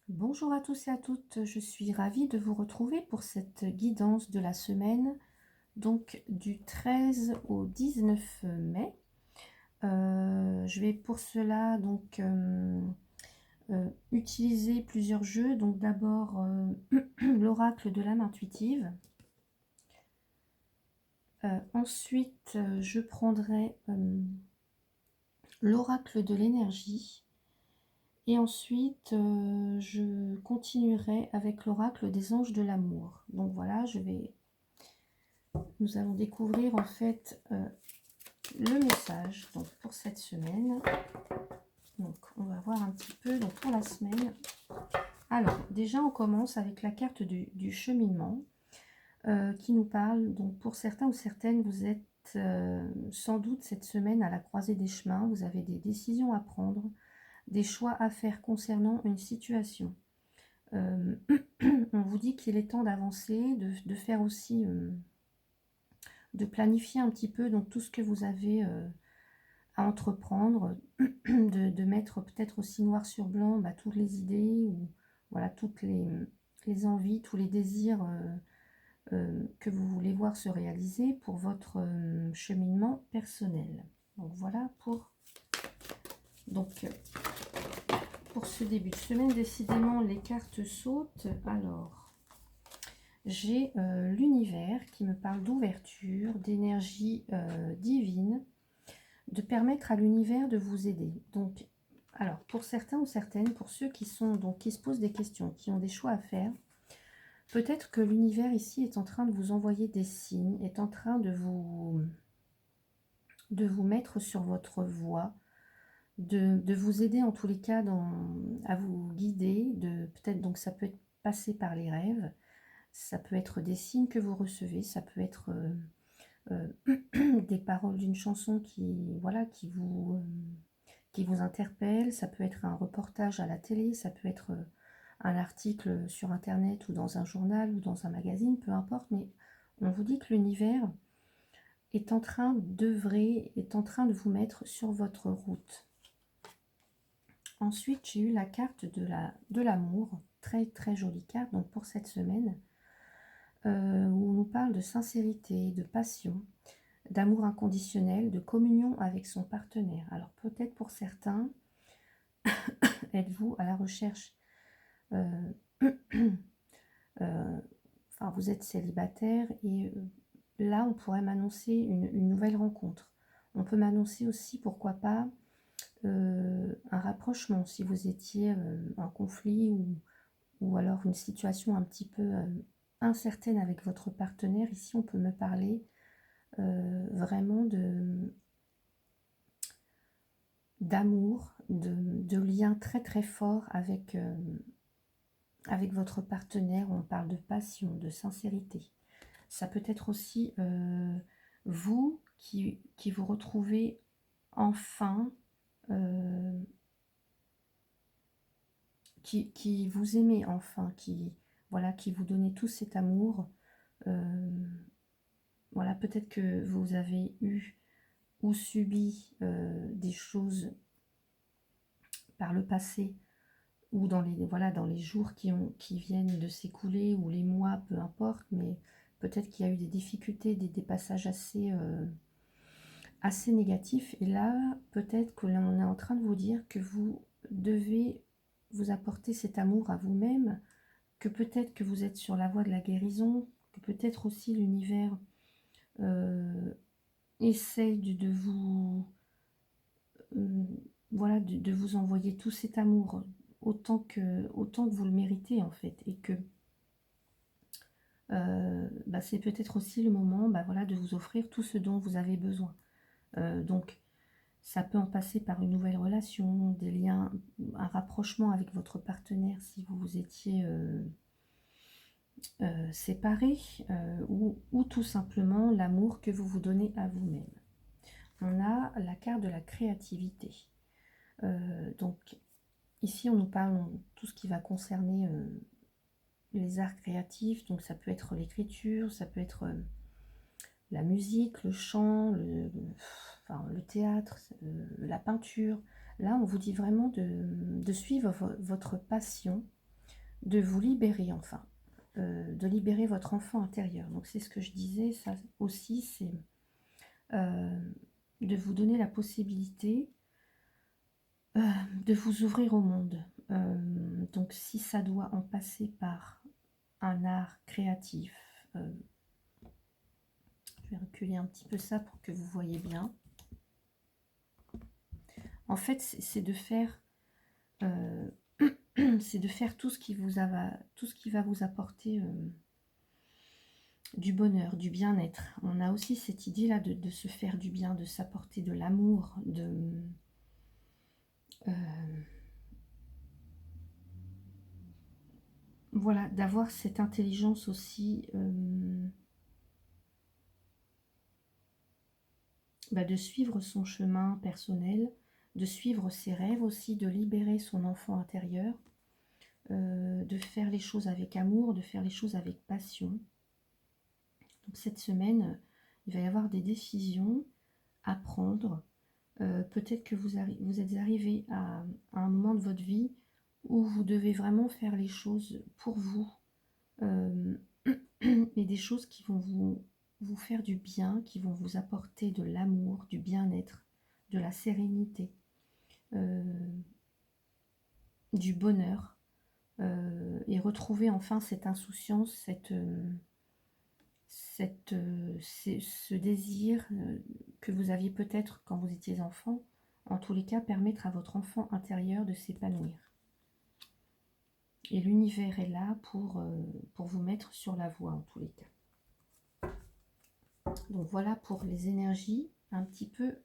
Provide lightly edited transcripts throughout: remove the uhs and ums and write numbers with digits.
Bonjour à tous et à toutes, je suis ravie de vous retrouver pour cette guidance de la semaine, donc du 13 au 19 mai. Je vais pour cela donc utiliser plusieurs jeux. Donc d'abord l'oracle de l'âme intuitive. Ensuite, je prendrai l'oracle de l'énergie. Et ensuite, je continuerai avec l'oracle des anges de l'amour. Donc voilà, nous allons découvrir en fait le message donc, pour cette semaine. Donc on va voir un petit peu donc, pour la semaine. Alors déjà on commence avec la carte du cheminement qui nous parle. Donc pour certains ou certaines, vous êtes sans doute cette semaine à la croisée des chemins. Vous avez des décisions à prendre, des choix à faire concernant une situation. On vous dit qu'il est temps d'avancer, de faire aussi, de planifier un petit peu donc tout ce que vous avez à entreprendre, de mettre peut-être aussi noir sur blanc toutes les idées, ou voilà, toutes les envies, tous les désirs que vous voulez voir se réaliser pour votre cheminement personnel. Donc voilà donc, pour ce début de semaine. Décidément, les cartes sautent. Alors, j'ai l'univers qui me parle d'ouverture, d'énergie divine, de permettre à l'univers de vous aider. Donc, alors, pour certains ou certaines, pour ceux qui se posent des questions, qui ont des choix à faire, peut-être que l'univers ici est en train de vous envoyer des signes, est en train de vous mettre sur votre voie, de vous aider en tous les cas à vous guider, peut-être donc ça peut être passé par les rêves, ça peut être des signes que vous recevez, ça peut être des paroles d'une chanson qui vous interpelle, ça peut être un reportage à la télé, ça peut être un article sur internet ou dans un journal ou dans un magazine, peu importe, mais on vous dit que l'univers est en train d'œuvrer, est en train de vous mettre sur votre route. Ensuite, j'ai eu la carte de l'amour, très très jolie carte donc pour cette semaine, où on nous parle de sincérité, de passion, d'amour inconditionnel, de communion avec son partenaire. Alors peut-être pour certains, êtes-vous à la recherche, enfin vous êtes célibataire et là on pourrait m'annoncer une nouvelle rencontre. On peut m'annoncer aussi, pourquoi pas, un rapprochement si vous étiez en conflit ou alors une situation un petit peu incertaine avec votre partenaire. Ici on peut me parler vraiment d'amour, de liens très très forts avec votre partenaire. On parle de passion, de sincérité. Ça peut être aussi vous qui vous retrouvez enfin, qui vous aimez enfin, voilà, qui vous donnez tout cet amour. Voilà, peut-être que vous avez eu ou subi des choses par le passé ou dans les jours qui viennent de s'écouler ou les mois, peu importe, mais peut-être qu'il y a eu des difficultés, des passages assez négatifs. Et là, peut-être que l'on est en train de vous dire que vous devez vous apporter cet amour à vous-même, que peut-être que vous êtes sur la voie de la guérison, que peut-être aussi l'univers essaye de vous voilà, de vous envoyer tout cet amour autant que vous le méritez en fait, et que c'est peut-être aussi le moment voilà, de vous offrir tout ce dont vous avez besoin. Donc ça peut en passer par une nouvelle relation, des liens, un rapprochement avec votre partenaire si vous vous étiez séparés, ou tout simplement l'amour que vous vous donnez à vous-même. On a la carte de la créativité. Donc ici on nous parle de tout ce qui va concerner les arts créatifs. Donc ça peut être l'écriture, ça peut être la musique, le chant, le théâtre, la peinture. Là on vous dit vraiment de suivre votre passion, de vous libérer enfin, de libérer votre enfant intérieur. Donc c'est ce que je disais, ça aussi, c'est de vous donner la possibilité de vous ouvrir au monde. Donc si ça doit en passer par un art créatif, je vais reculer un petit peu ça pour que vous voyez bien. En fait, c'est de faire c'est de faire tout ce qui va vous apporter du bonheur, du bien-être. On a aussi cette idée-là de se faire du bien, de s'apporter de l'amour, voilà, d'avoir cette intelligence aussi, de suivre son chemin personnel, de suivre ses rêves aussi, de libérer son enfant intérieur, de faire les choses avec amour, de faire les choses avec passion. Donc cette semaine, il va y avoir des décisions à prendre. Peut-être que vous êtes arrivé à un moment de votre vie où vous devez vraiment faire les choses pour vous, mais des choses qui vont vous faire du bien, qui vont vous apporter de l'amour, du bien-être, de la sérénité, du bonheur, et retrouver enfin cette insouciance, ce désir que vous aviez peut-être quand vous étiez enfant, en tous les cas permettre à votre enfant intérieur de s'épanouir. Et l'univers est là pour vous mettre sur la voie en tous les cas. Donc voilà pour les énergies un petit peu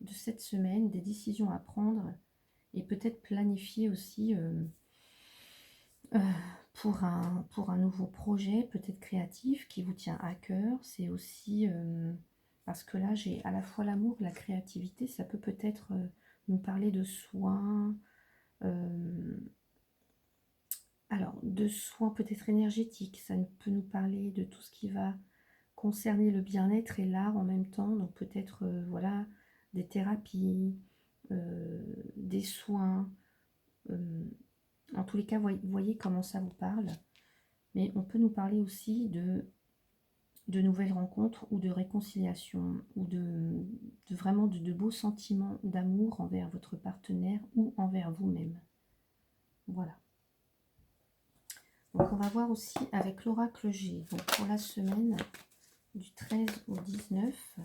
de cette semaine, des décisions à prendre et peut-être planifier aussi pour un nouveau projet, peut-être créatif, qui vous tient à cœur. C'est aussi, parce que là j'ai à la fois l'amour, la créativité, ça peut peut-être nous parler de soins, alors de soins peut-être énergétiques, ça peut nous parler de tout ce qui va concerner le bien-être et l'art en même temps, donc peut-être voilà, des thérapies, des soins, en tous les cas, vous voyez comment ça vous parle. Mais on peut nous parler aussi de nouvelles rencontres ou de réconciliation ou vraiment de beaux sentiments d'amour envers votre partenaire ou envers vous-même. Voilà. Donc on va voir aussi avec l'oracle G. Donc pour la semaine du 13 au 19.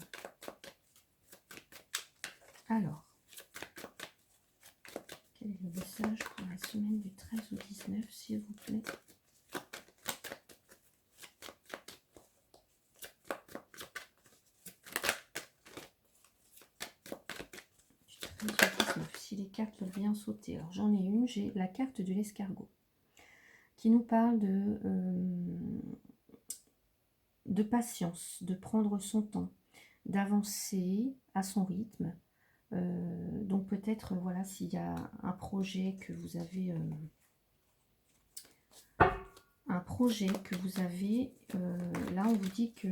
Alors, quel est le message pour la semaine du 13 au 19, s'il vous plaît? Du 13 au 19, si les cartes veulent bien sauter. Alors j'en ai une, j'ai la carte de l'escargot, qui nous parle de patience, de prendre son temps, d'avancer à son rythme. Donc peut-être, voilà, s'il y a un projet que vous avez, là on vous dit que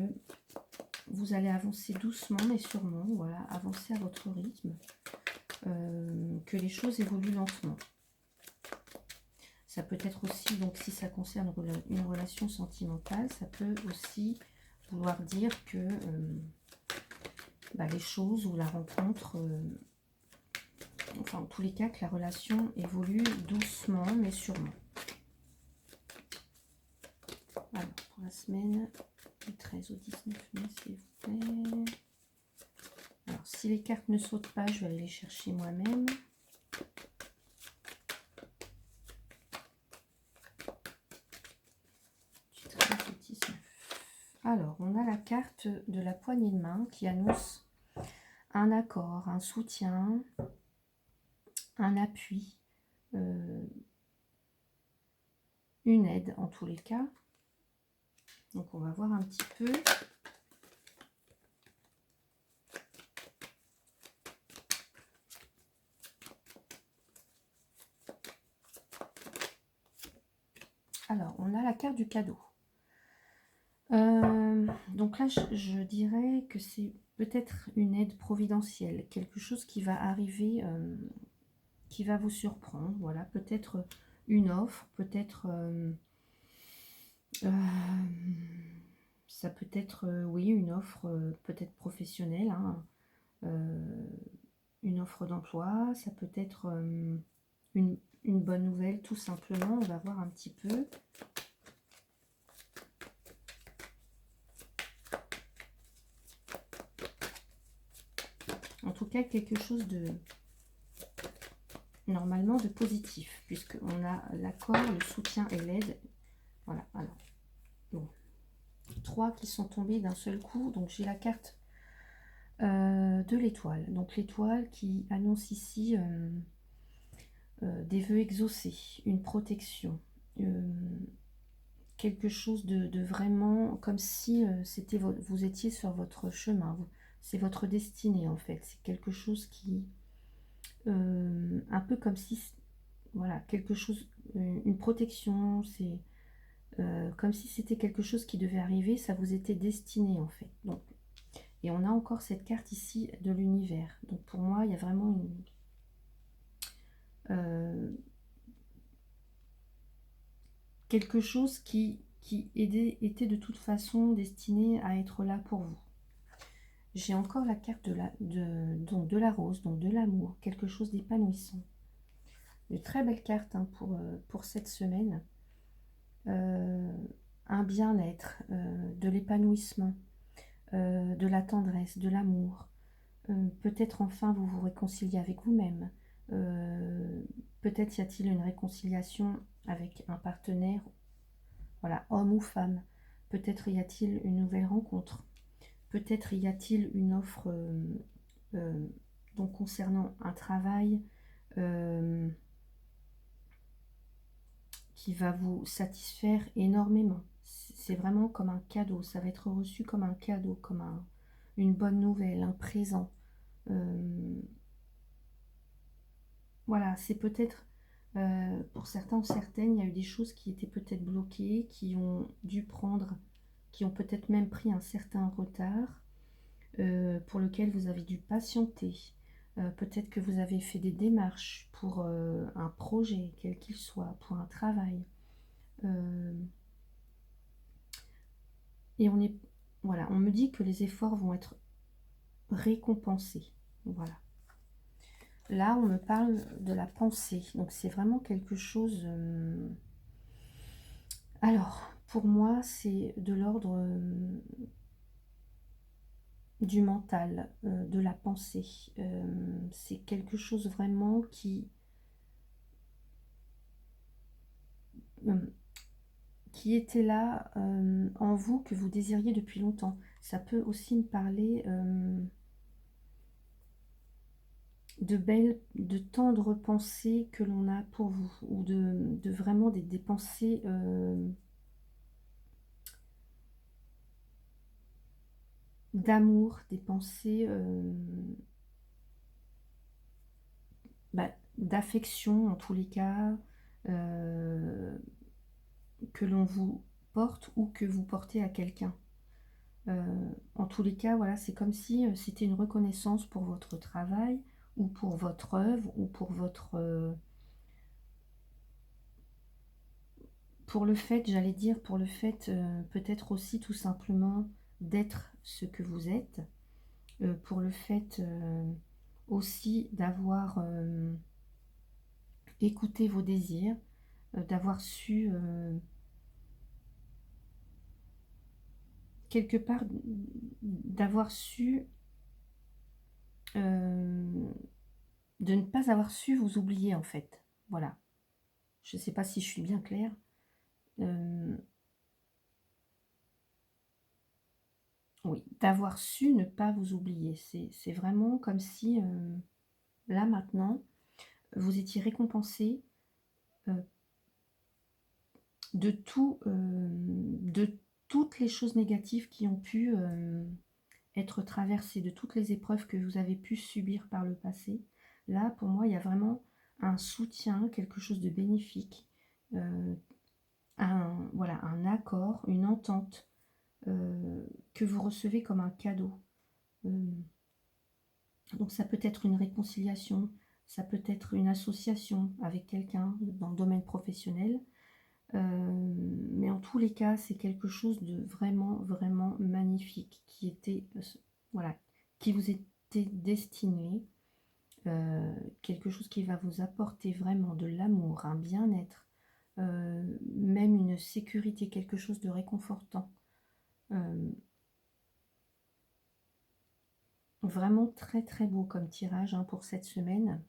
vous allez avancer doucement mais sûrement, voilà, avancer à votre rythme, que les choses évoluent lentement. Ça peut être aussi, donc si ça concerne une relation sentimentale, ça peut aussi vouloir dire que les choses ou la rencontre, enfin en tous les cas que la relation évolue doucement mais sûrement. Alors pour la semaine du 13 au 19 mai, s'il vous plaît. Alors si les cartes ne sautent pas, je vais aller les chercher moi-même. Du 13 au 19. Alors on a la carte de la poignée de main qui annonce un accord, un soutien, un appui, une aide en tous les cas. Donc on va voir un petit peu. Alors on a la carte du cadeau. Donc là je dirais que c'est peut-être une aide providentielle, quelque chose qui va arriver, qui va vous surprendre. Voilà, peut-être une offre, peut-être, ça peut être, oui, une offre peut-être professionnelle, hein, une offre d'emploi, ça peut être une bonne nouvelle, tout simplement. On va voir un petit peu. En tout cas, quelque chose de, normalement, de positif, puisqu'on a l'accord, le soutien et l'aide. Voilà, alors, bon. 3 qui sont tombés d'un seul coup. Donc, j'ai la carte de l'étoile. Donc, l'étoile qui annonce ici des vœux exaucés, une protection, quelque chose de vraiment comme si c'était vous étiez sur votre chemin. C'est votre destinée, en fait. C'est quelque chose qui... un peu comme si... Voilà, quelque chose... une protection, c'est... comme si c'était quelque chose qui devait arriver, ça vous était destiné, en fait. Donc, et on a encore cette carte ici de l'univers. Donc, pour moi, il y a vraiment une... quelque chose qui était de toute façon destiné à être là pour vous. J'ai encore la carte donc de la rose, donc de l'amour, quelque chose d'épanouissant. Une très belle carte, hein, pour cette semaine. Un bien-être, de l'épanouissement, de la tendresse, de l'amour. Peut-être enfin vous vous réconciliez avec vous-même. Peut-être y a-t-il une réconciliation avec un partenaire, voilà, homme ou femme. Peut-être y a-t-il une nouvelle rencontre. Peut-être y a-t-il une offre donc concernant un travail qui va vous satisfaire énormément. C'est vraiment comme un cadeau. Ça va être reçu comme un cadeau, comme une bonne nouvelle, un présent. Voilà, c'est peut-être... pour certains ou certaines, il y a eu des choses qui étaient peut-être bloquées, qui ont dû prendre, qui ont peut-être même pris un certain retard, pour lequel vous avez dû patienter. Peut-être que vous avez fait des démarches pour un projet, quel qu'il soit, pour un travail. Et on est, voilà, on me dit que les efforts vont être récompensés. Voilà. Là, on me parle de la pensée. Donc, c'est vraiment quelque chose... Alors, pour moi, c'est de l'ordre du mental, de la pensée. C'est quelque chose vraiment qui était là en vous, que vous désiriez depuis longtemps. Ça peut aussi me parler de belles, de tendres pensées que l'on a pour vous, ou de vraiment des pensées d'amour, des pensées d'affection en tous les cas, que l'on vous porte ou que vous portez à quelqu'un. En tous les cas, voilà, c'est comme si c'était une reconnaissance pour votre travail ou pour votre œuvre ou pour le fait, j'allais dire, pour le fait peut-être aussi tout simplement d'être ce que vous êtes, pour le fait aussi d'avoir écouté vos désirs, d'avoir su quelque part, d'avoir su de ne pas avoir su vous oublier en fait. Voilà. Je ne sais pas si je suis bien claire. Oui, d'avoir su ne pas vous oublier. C'est vraiment comme si, là maintenant, vous étiez récompensé de de toutes les choses négatives qui ont pu être traversées, de toutes les épreuves que vous avez pu subir par le passé. Là, pour moi, il y a vraiment un soutien, quelque chose de bénéfique, voilà, un accord, une entente que vous recevez comme un cadeau. Donc ça peut être une réconciliation, Ça peut être une association avec quelqu'un dans le domaine professionnel. Mais en tous les cas, c'est quelque chose de vraiment, vraiment magnifique qui était, voilà, qui vous était destiné. Quelque chose qui va vous apporter vraiment de l'amour, un bien-être, même une sécurité, quelque chose de réconfortant. Vraiment très très beau comme tirage hein, pour cette semaine.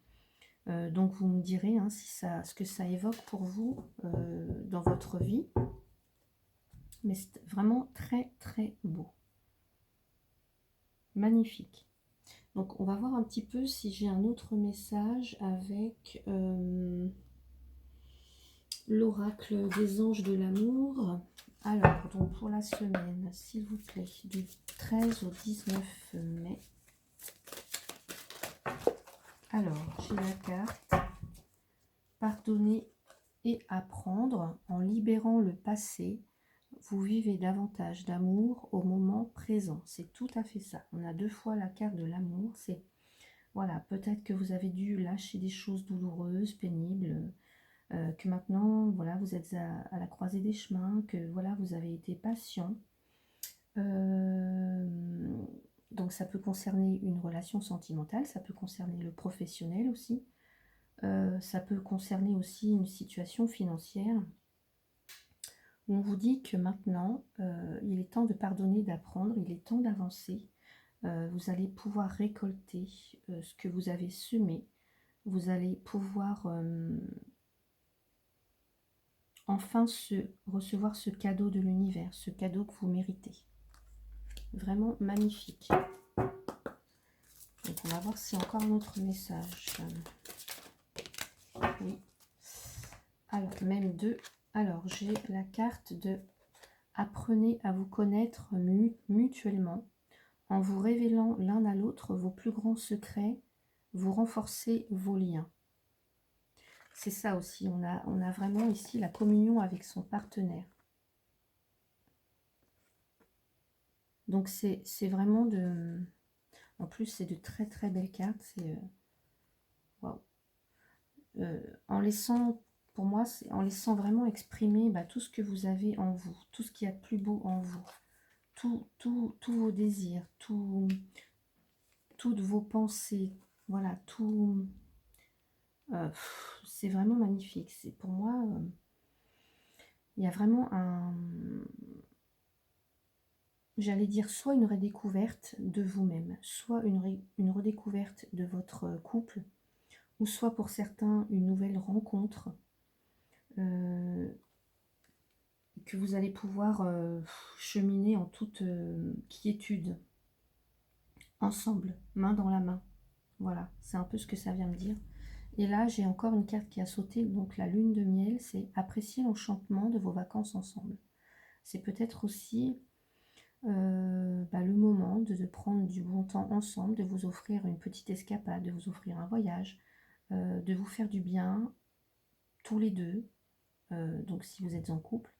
Donc vous me direz hein, si ce que ça évoque pour vous dans votre vie. Mais c'est vraiment très très beau. Magnifique. Donc on va voir un petit peu si j'ai un autre message avec l'oracle des anges de l'amour. Alors, donc pour la semaine, s'il vous plaît, du 13 au 19 mai. Alors, j'ai la carte pardonner et apprendre en libérant le passé. Vous vivez davantage d'amour au moment présent. C'est tout à fait ça. On a deux fois la carte de l'amour. C'est, voilà, peut-être que vous avez dû lâcher des choses douloureuses, pénibles, que maintenant, voilà, vous êtes à la croisée des chemins, que voilà, vous avez été patient. Donc ça peut concerner une relation sentimentale, ça peut concerner le professionnel aussi, ça peut concerner aussi une situation financière. On vous dit que maintenant, il est temps de pardonner, d'apprendre, il est temps d'avancer. Vous allez pouvoir récolter ce que vous avez semé. Vous allez pouvoir enfin recevoir ce cadeau de l'univers, ce cadeau que vous méritez. Vraiment magnifique. Donc on va voir s'il y a encore un autre message. Oui. Alors, même deux. Alors, j'ai la carte de apprenez à vous connaître mutuellement. En vous révélant l'un à l'autre vos plus grands secrets, vous renforcez vos liens. C'est ça aussi, on a vraiment ici la communion avec son partenaire. Donc c'est vraiment de... En plus, c'est de très très belles cartes. C'est waouh. En laissant, pour moi, c'est en laissant vraiment exprimer tout ce que vous avez en vous, tout ce qu'il y a de plus beau en vous, tous vos désirs, toutes vos pensées, voilà, tout... c'est vraiment magnifique. C'est pour moi, il y a vraiment un... J'allais dire soit une redécouverte de vous-même, soit une redécouverte de votre couple, ou soit pour certains une nouvelle rencontre que vous allez pouvoir cheminer en toute quiétude, ensemble, main dans la main. Voilà, c'est un peu ce que ça vient me dire. Et là, j'ai encore une carte qui a sauté, donc la lune de miel, c'est apprécier l'enchantement de vos vacances ensemble. C'est peut-être aussi le moment de prendre du bon temps ensemble, de vous offrir une petite escapade, de vous offrir un voyage, de vous faire du bien, tous les deux. Donc si vous êtes en couple,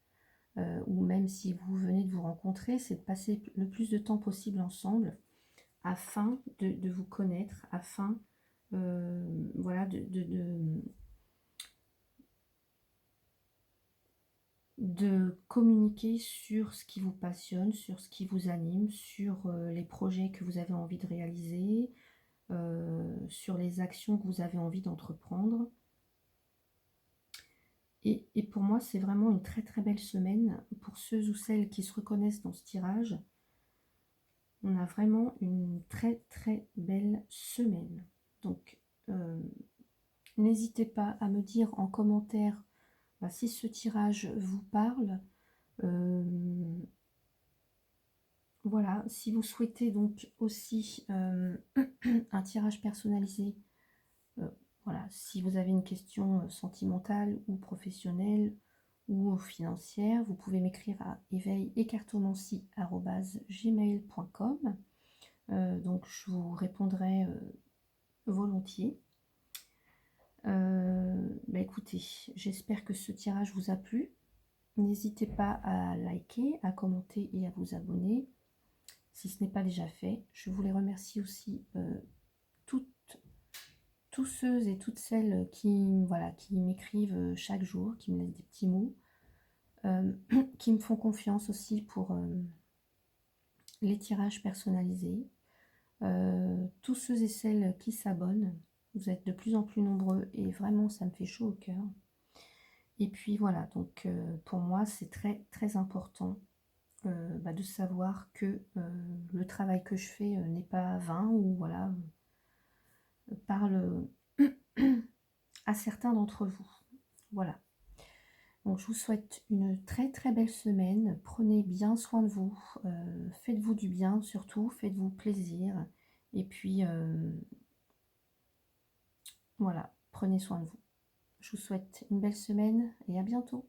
ou même si vous venez de vous rencontrer, c'est de passer le plus de temps possible ensemble afin de vous connaître, afin voilà, de communiquer sur ce qui vous passionne, sur ce qui vous anime, sur les projets que vous avez envie de réaliser, sur les actions que vous avez envie d'entreprendre. Et pour moi, c'est vraiment une très très belle semaine. Pour ceux ou celles qui se reconnaissent dans ce tirage, on a vraiment une très très belle semaine. Donc, n'hésitez pas à me dire en commentaire si ce tirage vous parle. Voilà, si vous souhaitez donc aussi un tirage personnalisé, voilà, si vous avez une question sentimentale ou professionnelle ou financière, vous pouvez m'écrire à éveil-et-cartomancie@gmail.com. Donc je vous répondrai volontiers. Écoutez, j'espère que ce tirage vous a plu. N'hésitez pas à liker, à commenter et à vous abonner si ce n'est pas déjà fait. Je voulais remercier aussi tous ceux et toutes celles qui, voilà, qui m'écrivent chaque jour, qui me laissent des petits mots, qui me font confiance aussi pour les tirages personnalisés, tous ceux et celles qui s'abonnent. Vous êtes de plus en plus nombreux et vraiment ça me fait chaud au cœur. Et puis voilà, donc pour moi c'est très très important de savoir que le travail que je fais n'est pas vain, ou voilà, parle à certains d'entre vous. Voilà. Donc je vous souhaite une très très belle semaine. Prenez bien soin de vous. Faites-vous du bien surtout. Faites-vous plaisir. Et puis voilà, prenez soin de vous. Je vous souhaite une belle semaine et à bientôt.